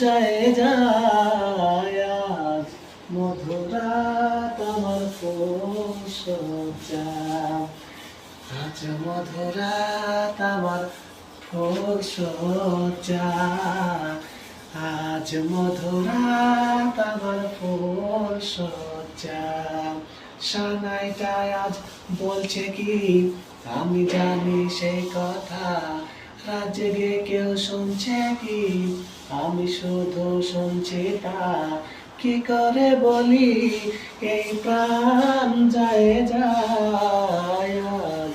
জয়ে যায় আজ মধুরাত আমার ফুল সজ্জা আজ মধুরাত আমার ফুল সজ্জা আজ মধুরাত আমার ফুল সজ্জা সানাইটা আজ বলছে কি আমি জানি সেই কথা রাত জেগে কেউ শুনছে কি আমি শুধু শুনছি তা কি করে বলি এই প্রাণ যায় যায় আজ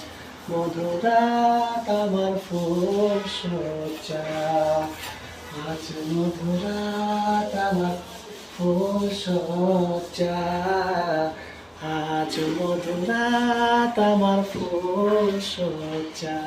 মধুরাত আমার ফুল সজ্জা আজ মধুরাত আমার ফুল সজ্জা আজ মধুরাত আমার ফুল সজ্জা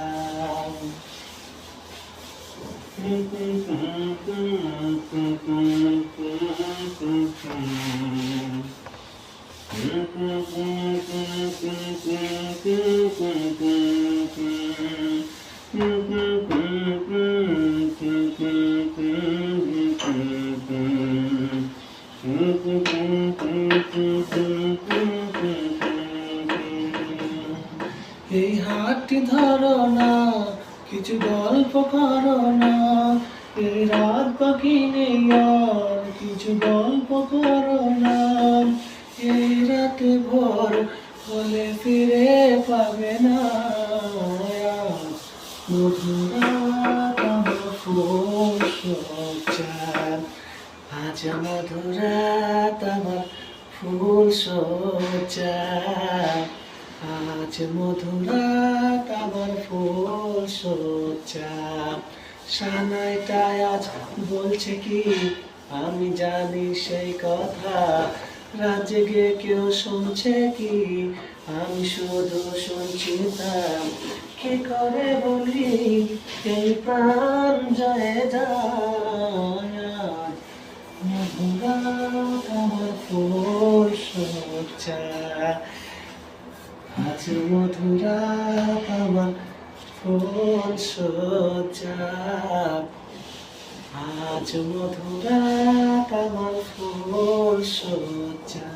এই হাতটি ধরো না কিছু গল্প করো না এই রাত বাকি নেই আর কিছু গল্প করো না এই রাতে ভোর হলে ফিরে পাবে না মধুরাত আমার ফুল সজ্জা আজ মধুরাত আমার ফুল সজ্জা আজ মধুরাত আমার ফুল সজ্জা সানাইটা আজ বলছে কি আমি জানি সেই কথা রাত জেগে কেউ শুনছে কি আমি শুধু শুনছি তা কি করে বলি এই প্রাণ জয়ে যায় মধুরাত আমার ফুল সজ্জা আজ মধুরাত আমার ফুল সজ্জা আজ মধুরাত আমার ফুল সজ্জা।